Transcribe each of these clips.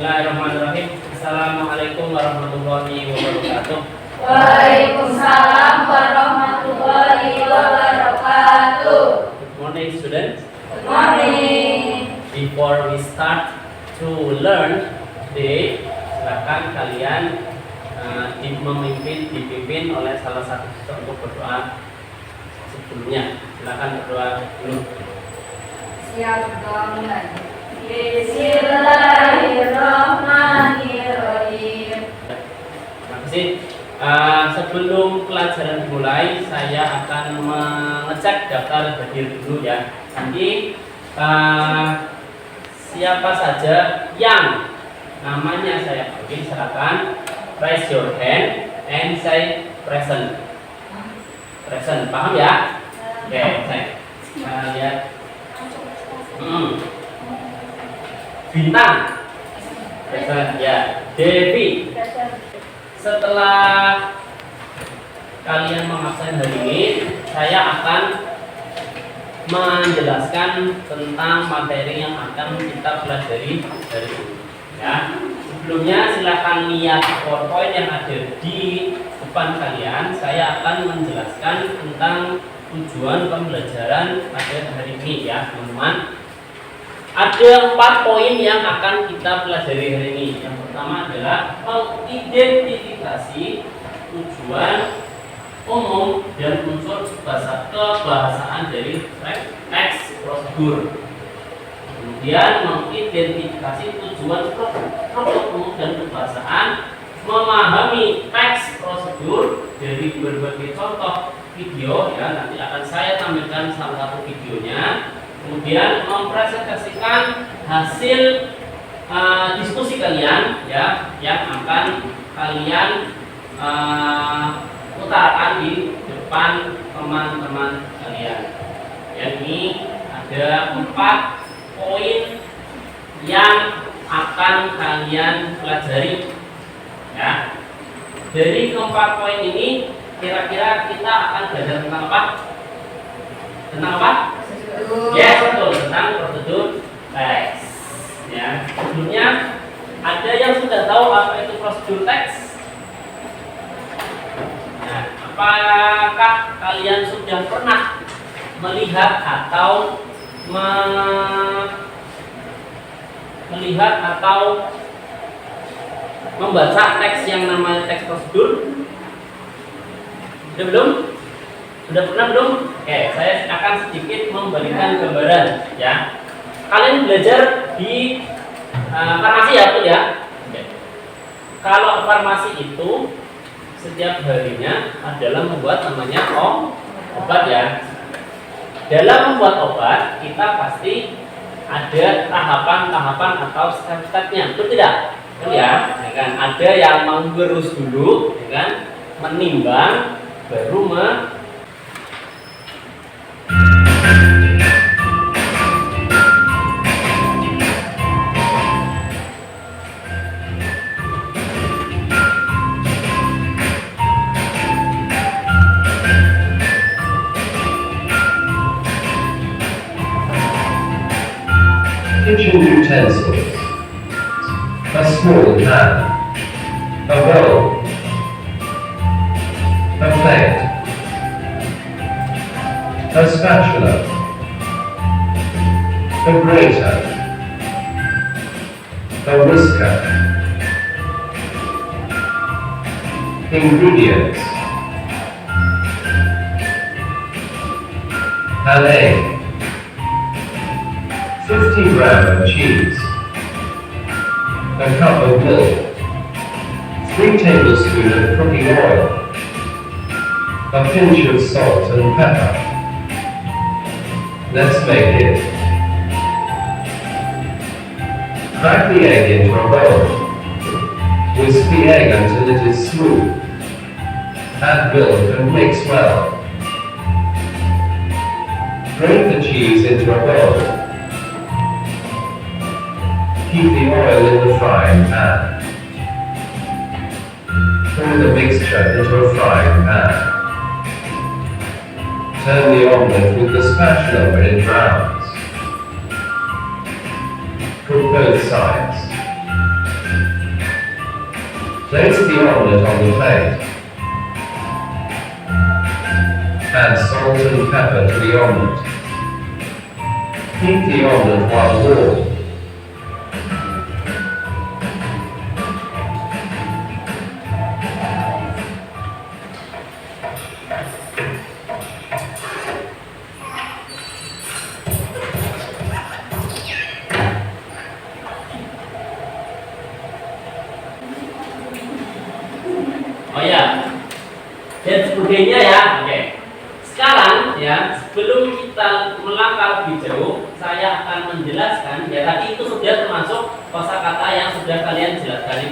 Bismillahirrahmanirrahim. Assalamualaikum warahmatullahi wabarakatuh. Waalaikumsalam warahmatullahi wabarakatuh. Good morning, students. Good morning. Before we start to learn today, silakan kalian dipimpin oleh salah satu kita untuk berdoa sebelumnya. Silakan berdoa dulu. Siap, doa mulai. Bismillahirrahmanirrahim. Terima kasih. Sebelum pelajaran dimulai, saya akan mengecek daftar hadir dulu ya. Nanti siapa saja yang namanya saya panggil, silakan raise your hand and say present. Present, paham ya? Oke, saya lihat. Bintang present ya. Devi. Setelah kalian mengabsen hari ini, saya akan menjelaskan tentang materi yang akan kita pelajari hari ini ya. Sebelumnya silakan lihat PowerPoint yang ada di depan kalian. Saya akan menjelaskan tentang tujuan pembelajaran pada hari ini ya, teman-teman. Ada 4 poin yang akan kita pelajari hari ini. Yang pertama adalah mengidentifikasi tujuan umum dan unsur kebahasaan dari teks prosedur. Kemudian mengidentifikasi tujuan struktur umum dan kebahasaan, memahami teks prosedur dari berbagai contoh video ya. Nanti akan saya tampilkan salah satu videonya. Kemudian mempresentasikan hasil diskusi kalian ya, yang akan kalian utarakan di depan teman-teman kalian. Ini ada 4 poin yang akan kalian pelajari ya. Dari keempat poin ini kira-kira kita akan belajar tentang apa? Tentang apa? Yes, betul, tentang prosedur teks. Ya, sebelumnya ada yang sudah tahu apa itu prosedur teks? Nah, apakah kalian sudah pernah melihat atau melihat atau membaca teks yang namanya teks prosedur? Sudah belum? Sudah pernah belum? Oke, saya akan sedikit memberikan gambaran ya. Kalian belajar di farmasi ya, betul ya? Oke. Kalau farmasi itu setiap harinya adalah membuat namanya obat ya. Dalam membuat obat kita pasti ada tahapan-tahapan atau step-stepnya, betul tidak? Betul ya? Kan? Ada yang menggerus dulu, kan? Menimbang, baru kitchen utensils, a small pan, a bowl, a plate, a spatula, a grater, a whisker. Ingredients: an egg, 50 grams of cheese, a cup of milk, 3 tablespoons of cooking oil, a pinch of salt and pepper. Let's make it. Crack the egg into a bowl. Whisk the egg until it is smooth. Add milk and mix well. Grate the cheese into a bowl. Heat the oil in the frying pan. Pour the mixture into a frying pan. Turn the omelette with the spatula when it browns. Cook both sides. Place the omelette on the plate. Add salt and pepper to the omelette. Heat the omelette while warm. Oh ya, dan sebagainya ya. Oke. Sekarang ya, sebelum kita melangkah lebih jauh, saya akan menjelaskan ya, tadi itu sudah termasuk kosakata yang sudah kalian jelaskan,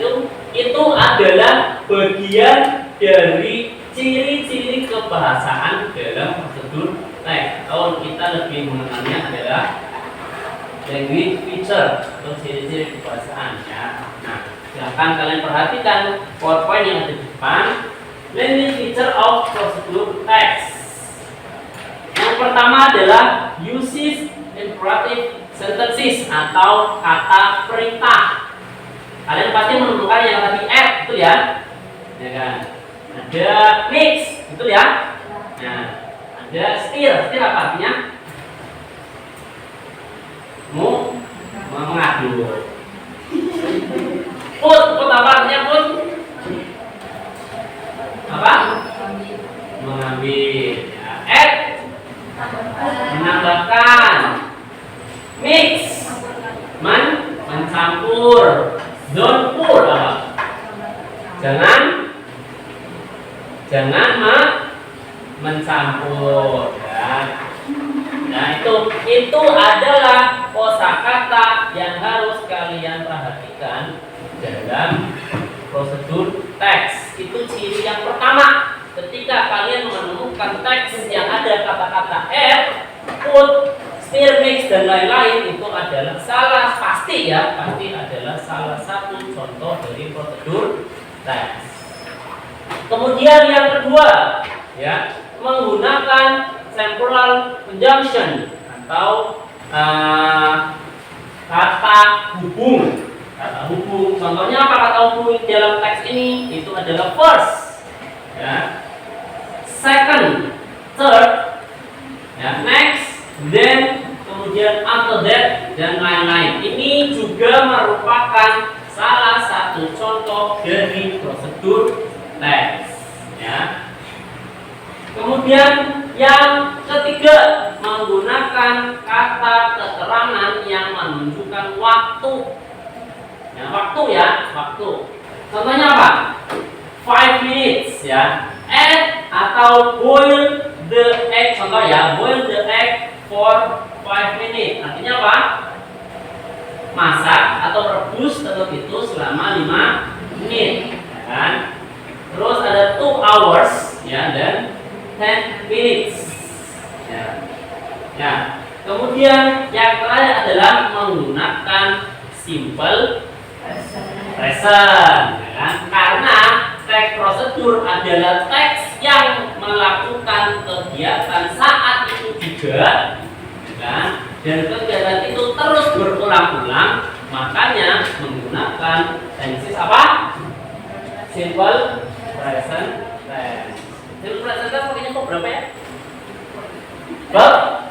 itu adalah bagian dari ciri-ciri kebahasaan dalam prosedur teks. Kalau kita lebih mengenalnya adalah language feature atau ciri-ciri kebahasaan ya. Nah, silahkan kalian perhatikan PowerPoint yang ada di depan. Language feature of prosedur text. Yang pertama adalah uses imperative sentences atau kata perintah. Kalian pasti menemukan yang tadi add itu ya, ya kan? Ada mix itu ya. Nah, ada steer apa artinya? Mengadu. Put apa artinya put? Apa? Mengambil. Ya. Add menambahkan. Mix mencampur. Don't pour apa? Jangan mencampur ya. Nah itu adalah kosakata yang harus kalian perhatikan dalam prosedur teks. Itu ciri yang pertama. Ketika kalian menemukan teks yang ada kata-kata add, put, steer, mix dan lain-lain, itu adalah pasti adalah salah satu contoh dari prosedur teks. Kemudian yang kedua, ya, menggunakan temporal conjunction atau kata hubung. Contohnya apa kata hubung dalam teks ini? Itu adalah first, ya, second, third, ya, next, then, kemudian after that dan lain-lain. Ini juga merupakan salah satu contoh dari prosedur teks, ya. Kemudian yang ketiga, menggunakan kata keterangan yang menunjukkan waktu. Ya, waktu. Contohnya apa? 5 minutes ya. Add atau boil the egg. Contoh ya, boil the egg for 5 minutes. Artinya apa? Masak atau rebus telur itu selama 5 menit, ya kan? Terus ada 2 hours ya, dan 10 minutes. Ya. Kemudian yang terakhir adalah menggunakan simple present, ya kan? Karena teks prosedur adalah teks yang melakukan kegiatan saat itu juga, ya kan? Dan kegiatan itu terus berulang-ulang, makanya menggunakan tenses apa? Simple present tense. Simple present tense pakainya kok berapa ya? Satu.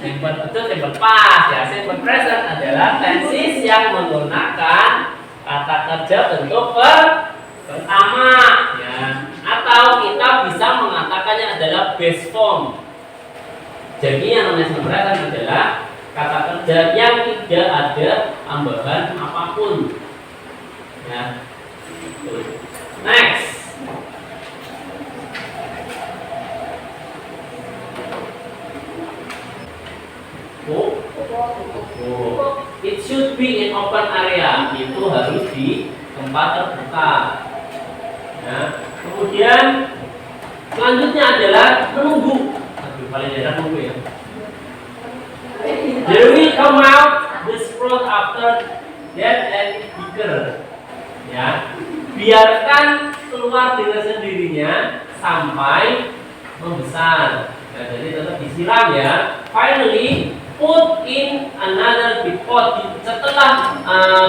Simple past ya. Simple present adalah tenses yang menggunakan kata kerja bentuk pertama ya. Atau kita bisa mengatakannya adalah base form. Jadi yang namanya simple present adalah kata kerja yang tidak ada tambahan apapun. Ya. Next. It should be in open area. Itu harus di tempat terbuka. Ya. Kemudian selanjutnya adalah menunggu. Paling jarang menunggu ya. They will come out the sprout after that and bigger. Ya. Biarkan keluar dengan sendirinya sampai membesar. Nah, jadi tetap disiram ya. Finally, put in another big pot. Setelah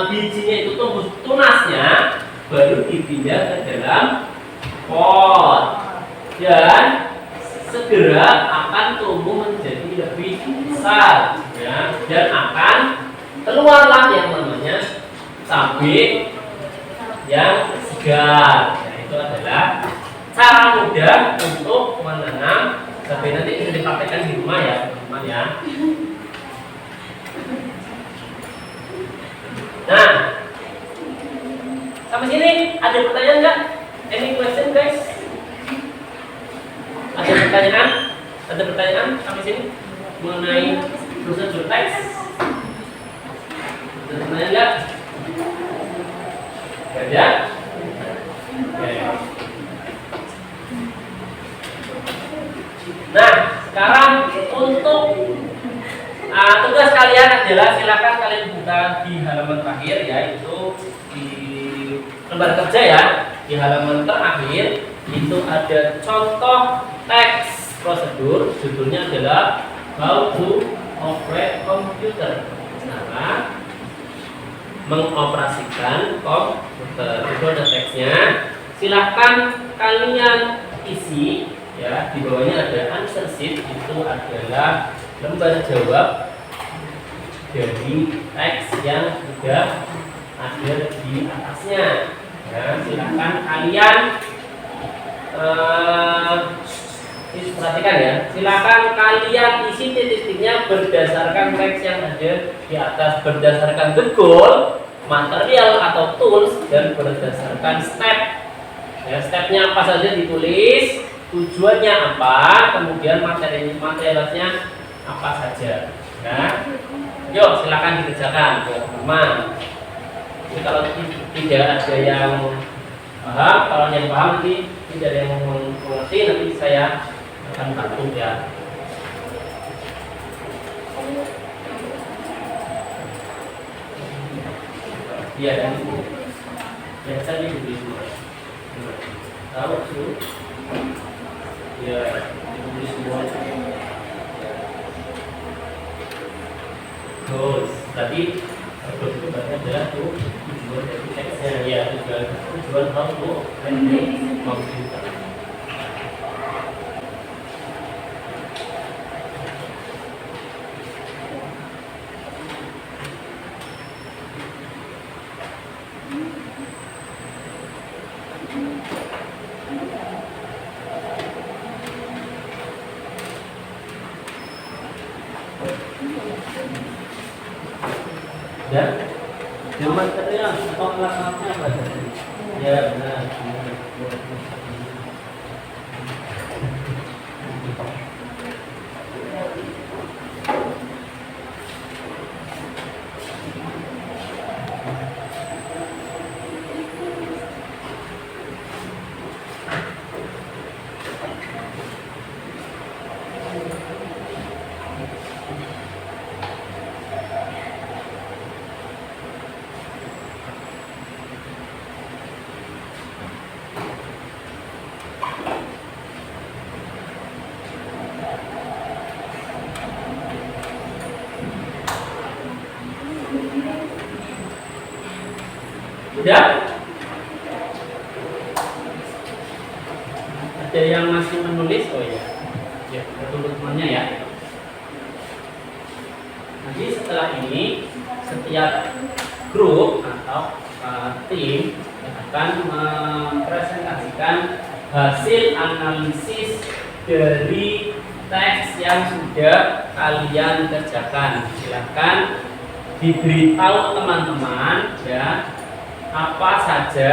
bijinya itu tumbuh tunasnya, baru dipindah ke dalam pot dan segera akan tumbuh menjadi lebih besar, ya, dan akan keluarlah yang namanya cabai yang segar. Nah, itu adalah cara mudah untuk menanam cabai. Nanti bisa dipraktekkan di rumah ya, teman-teman ya. Nah, sampai sini ada pertanyaan nggak? Any question guys? Ada pertanyaan? Ada pertanyaan sampai sini mengenai prosedur teks? Ada pertanyaan nggak? Nggak ada? Oke. Nah, sekarang untuk tugas kalian adalah silakan kalian buka di halaman terakhir, yaitu di lembar kerja ya. Di halaman terakhir itu ada contoh teks prosedur, judulnya adalah How to Operate Computer. Cara mengoperasikan komputer. Itu ada teksnya. Silahkan kalian isi ya. Di bawahnya ada answer sheet, itu adalah lembar jawab dari teks yang sudah ada di atasnya. Ya, silahkan kalian perhatikan ya. Silakan kalian isi titik-titiknya berdasarkan teks yang ada di atas, berdasarkan the goal, material atau tools, dan berdasarkan step. Ya, stepnya apa saja ditulis, tujuannya apa, kemudian materialnya apa saja. Ya. Yuk, silakan dikerjakan, teman-teman. Jadi kalau tidak ada yang paham, kalau yang paham nanti tidak ada yang mengerti, nanti saya akan bantu ya. Iya dan biasa ditulis semua. Tahu tuh? Ya, ditulis semua. Terus tadi terus itu berarti adalah tuh tujuan dari teksnya ya, tujuan how to operate computer. Dan zaman material atau alat-alatnya apa saja? Ya benar. Sudah? Ada yang masih menulis? Oh ya, ya teman-temannya ya. Nanti setelah ini setiap grup atau tim akan mempresentasikan hasil analisis dari teks yang sudah kalian kerjakan. Silakan diberitahu teman-teman ya, apa saja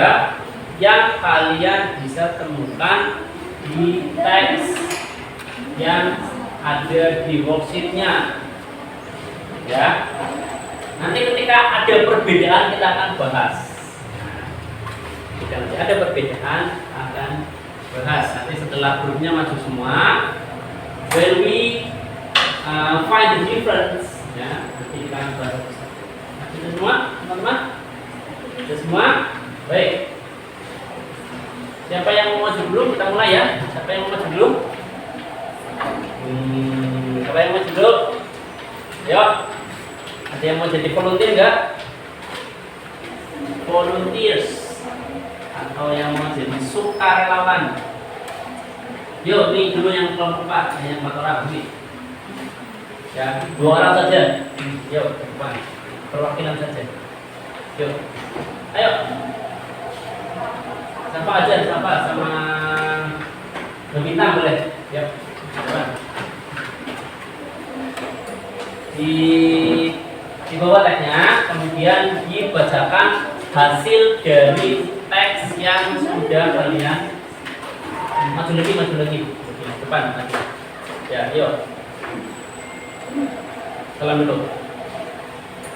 yang kalian bisa temukan di teks yang ada di worksheetnya ya. Nanti ketika ada perbedaan kita akan bahas. Jika nanti ada perbedaan akan bahas. Nanti setelah grupnya maju semua, when we find the difference ya, nanti kita akan bahas. Sudah semua teman-teman? Sudah semua? Baik. Siapa yang mau maju dulu? Kita mulai ya. Siapa yang mau maju dulu? Siapa yang mau maju dulu? Yo. Ada yang mau jadi volunteer nggak? Volunteers atau yang mau jadi sukarelawan? Yuk, nih dulu yang kelompok 4, hanya 4 orang nih. Ya, 2 orang saja. Yuk, depan. Perwakilan saja. Yuk, ayo. Siapa aja, siapa sama Bintang boleh. Yuk, depan. Di bawah teksnya, kemudian dibacakan hasil dari teks yang sudah kalian maju lagi depan maju. Ya, yuk. Salam dulu.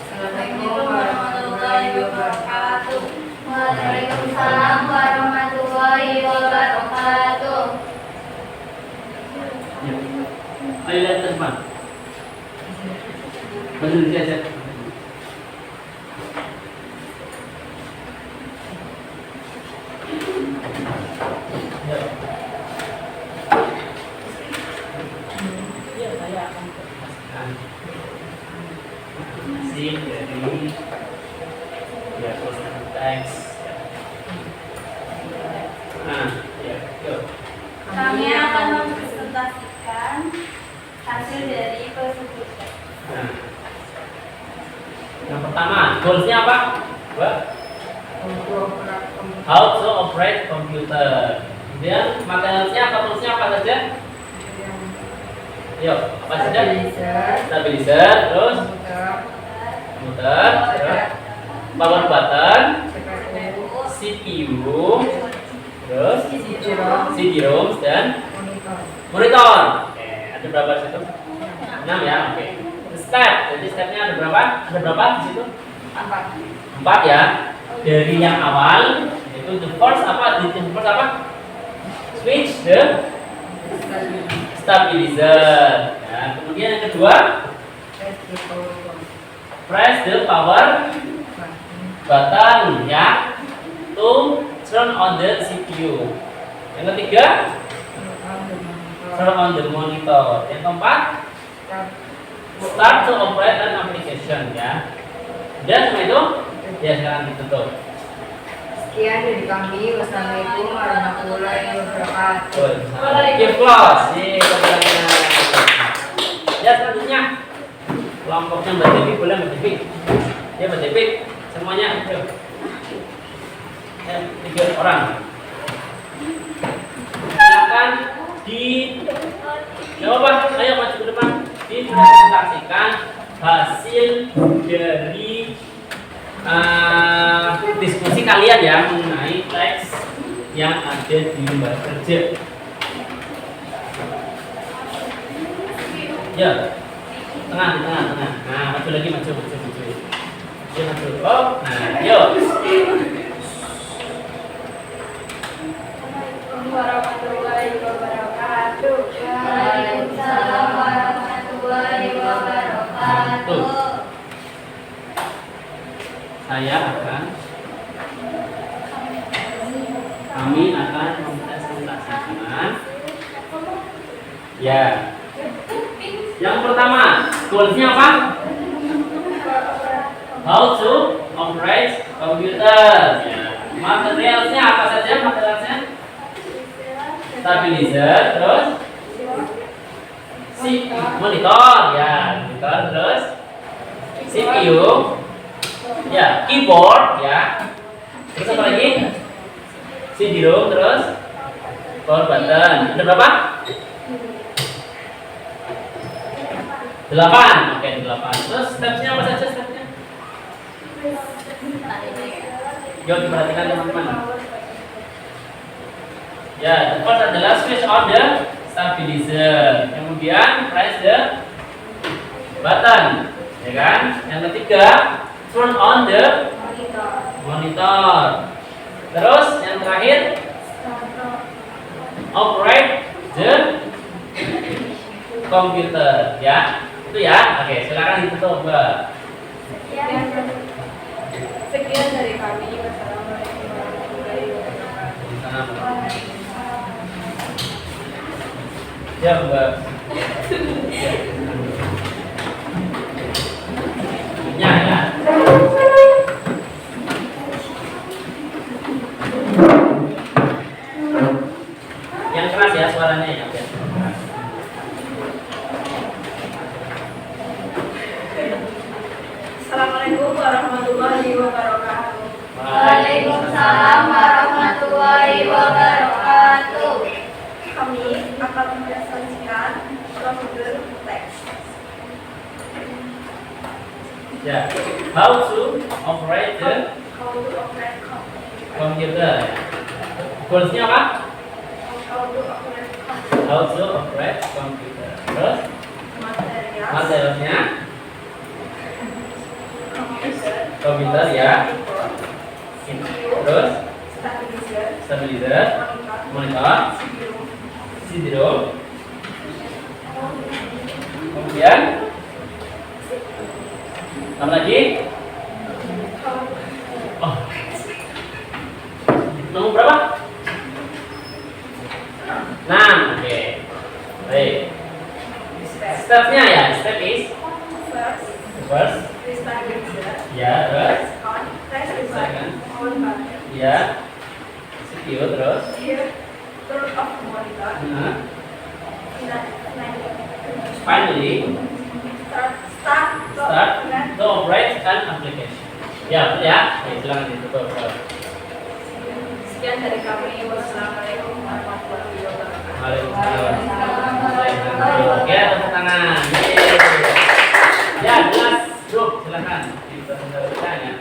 Assalamualaikum warahmatullahi wabarakatuh. Waalaikumsalam warahmatullahi wabarakatuh. Ya. Ayo lihat ke depan. Berdiri saja. Ya. Ya, saya akan jelaskan hasil dari teks. Nah, ya, yuk. Kami akan mempresentasikan hasil dari tersebut. Nah, yang pertama, goalsnya apa? Mbak? How to operate computer. Kemudian materialnya atau toolsnya apa saja? Yuk, apa saja? Stabilizer, terus komputer, terus power button, CPU, terus CD-ROM dan monitor. Oke, ada berapa di situ? 6 ya, oke. Step, jadi stepnya ada berapa? Ada berapa di situ? 4 ya. Dari yang awal itu the first apa? The first apa? Switch the stabilizer. Ya, kemudian yang kedua, press the power button ya to turn on the CPU. Yang ketiga, turn on the monitor. Yang keempat, start to operate an application ya. Dan semua itu ya sekarang ditutup. Sekian dari kami. Wassalamualaikum warahmatullahi wabarakatuh. Give close. Ya selanjutnya kelompoknya Mbak Devi boleh Mbak Devi. Ya Mbak Devi semuanya. Yuk. Ya, 3 orang. Silakan jawab. Ayo maju ke depan. Dipresentasikan hasil dari diskusi kalian ya mengenai teks yang ada di lembar kerja. Ya, tengah. Nah, maju lagi, maju. Ya, maju. Oh, nah, yuk. Warahmatullahi wabarakatuh. Waalaikumsalam warahmatullahi wabarakatuh. Kami akan mempresentasikan ya. Yang pertama, goalsnya apa? How to operate computer. Ya. Materialnya apa saja? Materialnya stabilizer, terus monitor, ya, monitor, terus CPU, ya, keyboard, ya, terus apa lagi? CD-ROM, terus power button. Ada berapa? 8. Oke, 8. Terus stepsnya apa saja stepsnya? Yuk diperhatikan teman-teman. Ya, the first adalah switch on the stabilizer. Kemudian press the button, ya kan? Yang ketiga, turn on the monitor. Terus yang terakhir, operate the computer, ya. Itu ya. Oke, silakan ditutup, Mbak. Sekian dari kami. Wassalamualaikum warahmatullahi wabarakatuh. Ya, Mbak. Ya, Assalamualaikum warahmatullahi wabarakatuh. Waalaikumsalam warahmatullahi wabarakatuh. Kami akan mempresentasikan prosedur teks. Ya, how to operate the How to operate computer. Goalsnya apa? How to operate computer. How to operate computer. Terus Material. materialnya Komputer. ya. CPU. Terus Stabilizer. stabilizer, Monitor. monitor, CD-ROM. Kemudian apa lagi? Oh. Nomor berapa? 6. Oke. Baik. Stepnya ya, step is First. first. Stabilizer. Ya, terus On. Press the Second. button. On button. ya. CPU terus. Here. Turn off monitor. Nah, Nah. finally Start. start to operate an application. Ya, betul ya. Oke, silakan ditutup. Sekian dari kami. Wassalamualaikum warahmatullahi wabarakatuh. Waalaikumsalam. Oke, tepuk tangan. Yeay. Ya, jelas, Bro. Silakan dipresentasikan ya.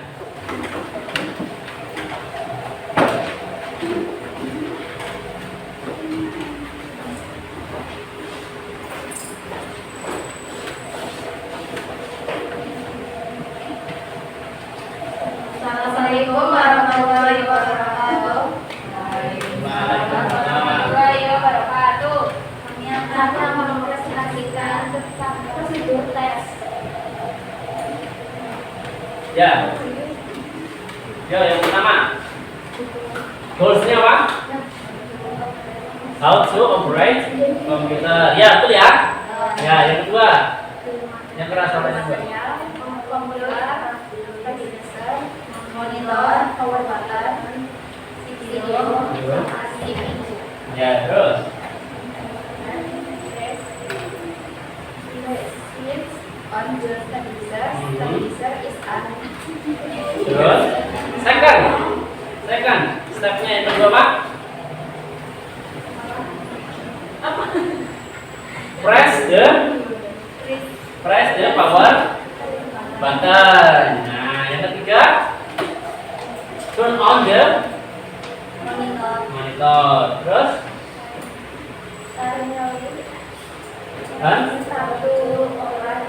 Assalamualaikum warahmatullahi wabarakatuh. Warahmatullahi wabarakatuh. Kami akan mempresentasikan tentang prosedur tes. Ya. Ya, yang pertama. Goalsnya apa? How to operate computer. Ya, betul ya. Ya, yang kedua. Yang keras apa yang kedua? Komputer, stabilizer, monitor, power button, CPU, CPU. Ya, terus. Switch on the stabilizer. Stabilizer is on. Terus. Second. Stepnya yang kedua apa? Press the power button. Nah, yang ketiga, turn on the Monitor. monitor. Terus, Satu orang.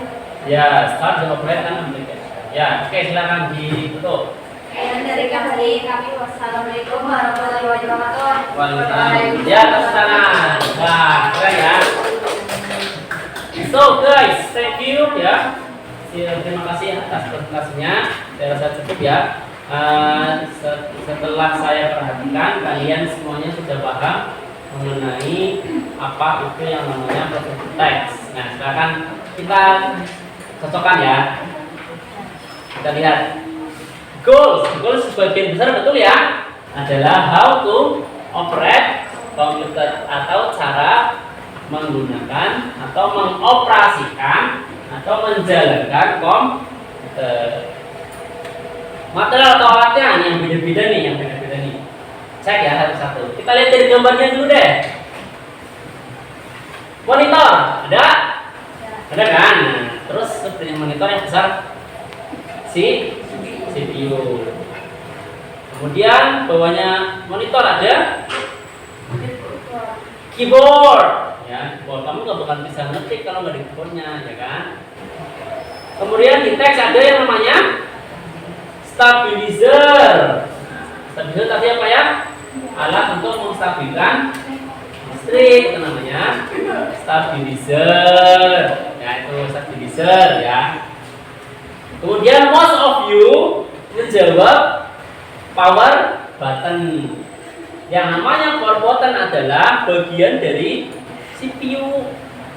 ya, start the operate an application. Ya, oke, silakan ditutup. Dan dari kami, wassalamualaikum warahmatullahi wabarakatuh. Waalaikumsalam. Ya, tepuk tangan. Wah, keren ya. So guys, thank you ya. Terima kasih atas presentasinya. Saya rasa cukup ya. Setelah saya perhatikan, kalian semuanya sudah paham mengenai apa itu yang namanya prosedur teks. Nah, silakan kita cocokkan ya. Kita lihat. Goals sebagian besar betul ya, adalah how to operate komputer atau cara menggunakan atau mengoperasikan atau menjalankan komputer. Material atau alatnya yang beda-beda nih, Cek ya satu-satu. Kita lihat dari gambarnya dulu deh. Monitor, ada? Ada kan? Nah, terus seperti monitor yang besar CPU. Kemudian bawahnya monitor ada keyboard. Ya, keyboard kamu nggak bakal bisa ngetik kalau nggak ada keyboardnya, ya kan? Kemudian di teks ada yang namanya stabilizer. Stabilizer tadi apa ya? Alat untuk menstabilkan listrik, itu namanya stabilizer. Ya, itu stabilizer ya. Kemudian most of you menjawab power button. Yang namanya power button adalah bagian dari CPU.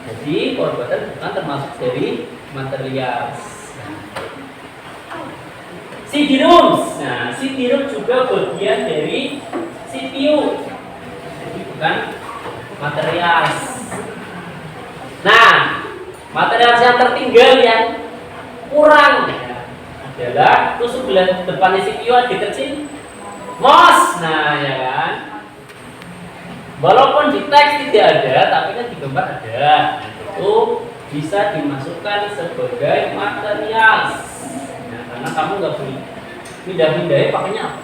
Jadi power button bukan termasuk dari material. CD-ROM. Nah, CD-ROM juga bagian dari CPU. Jadi bukan material. Nah, material yang tertinggal yang kurang waktu sebelah depannya CPU ada kecil mouse. Nah, ya kan? Walaupun di teks tidak ada, tapi kan di gambar ada. Nah, itu bisa dimasukkan sebagai material. Nah, karena kamu nggak boleh pindah-pindah, pakainya apa?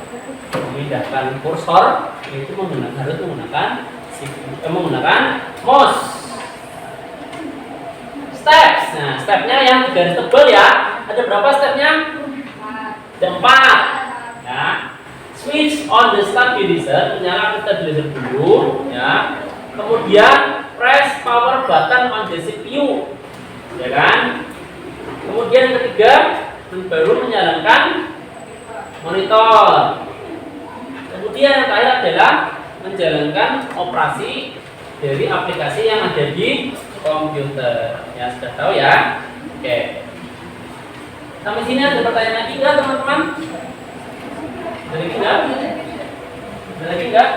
Memindahkan kursor itu harus menggunakan mouse. Steps. Nah, stepnya yang garis tebal ya. Ada berapa stepnya? Ada 4. Ya. Switch on the stabilizer, menyalakan stabilizer dulu, ya. Kemudian press power button on the CPU, ya kan? Kemudian yang ketiga, baru menyalakan monitor. Kemudian yang terakhir adalah menjalankan operasi dari aplikasi yang ada di komputer. Ya, sudah tahu ya? Oke. Sampai sini ada pertanyaan lagi nggak, teman-teman? Ada lagi nggak? Ada lagi nggak?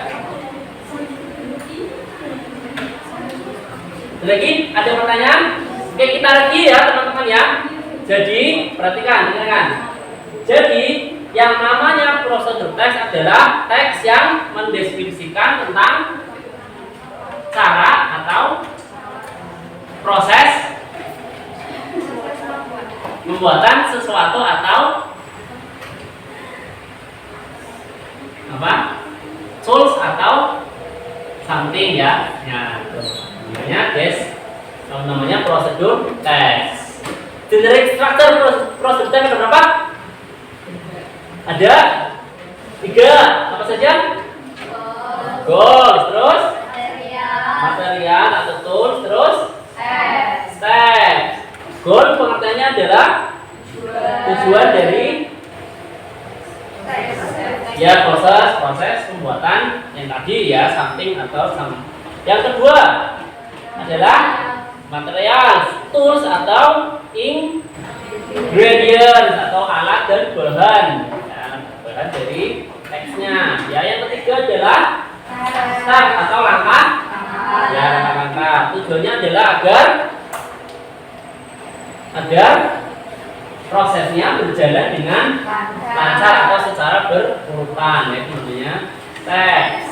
Ada lagi? Ada pertanyaan? Oke, kita lagi ya, teman-teman ya. Jadi, perhatikan, dengarkan. Jadi, yang namanya prosedur teks adalah teks yang mendeskripsikan tentang cara atau proses pembuatan sesuatu atau apa? Tools atau something ya. Ya, namanya prosedur teks. Generic structure prosedur teks ada berapa? Ada 3. Apa saja? Goals, terus material atau tools, terus steps. Goal pengertiannya adalah tujuan dari ya proses pembuatan yang tadi ya, something atau some. Yang kedua adalah material, tools atau ingredients atau alat dan bahan. Dari teksnya. Ya, yang ketiga adalah step atau langkah. Ya, langkah-langkah. Tujuannya adalah agar prosesnya berjalan dengan lancar atau secara berurutan. Itu namanya teks.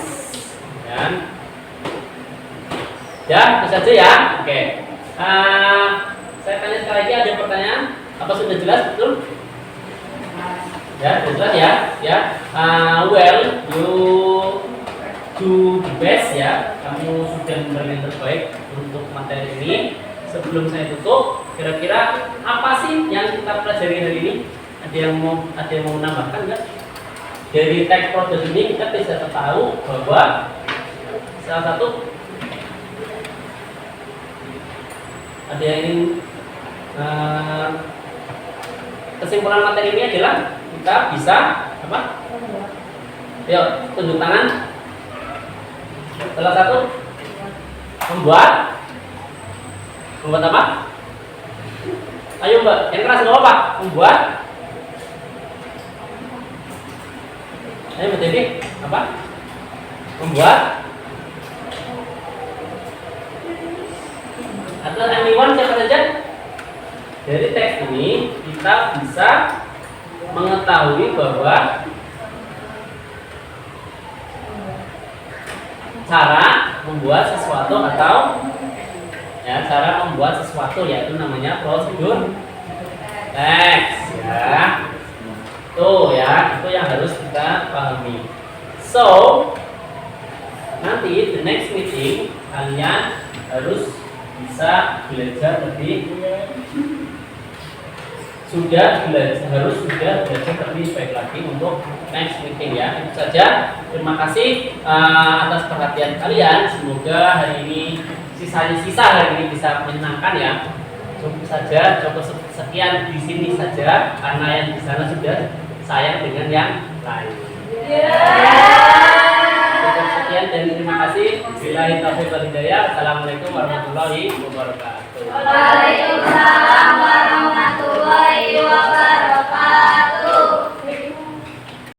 Ya, itu saja ya. Oke. Saya tanya sekali lagi, ada pertanyaan? Apa sudah jelas betul? Ya, jelas ya. Well, you do the best ya. Kamu sudah memberikan yang terbaik untuk materi ini. Sebelum saya tutup, kira-kira apa sih yang kita pelajari hari ini? Ada yang mau menambahkan nggak? Dari teks proses ini kita bisa tahu bahwa salah satu ada yang ingin kesimpulan materi ini adalah kita bisa apa? Yuk, tunjuk tangan. Salah satu membuat apa? Ayo Mbak, yang keras nggak apa? Membuat. Ayo Mbak Devi, apa? Membuat. Atau anyone siapa saja? Dari teks ini kita bisa mengetahui bahwa cara membuat sesuatu atau ya cara membuat sesuatu yaitu namanya prosedur teks ya. Tuh ya, itu yang harus kita pahami. So nanti the next meeting kalian harus bisa belajar lebih harus belajar lebih baik lagi untuk next meeting ya. Itu saja. Terima kasih atas perhatian kalian. Semoga hari ini sisa hari ini bisa menyenangkan ya. Cukup saja, cukup sekian di sini saja karena yang di sana sudah sayang dengan yang lain. Cukup sekian dan terima kasih. Billahi taufiq wal hidayah. Assalamualaikum warahmatullahi wabarakatuh. Waalaikumsalam warahmatullahi wabarakatuh.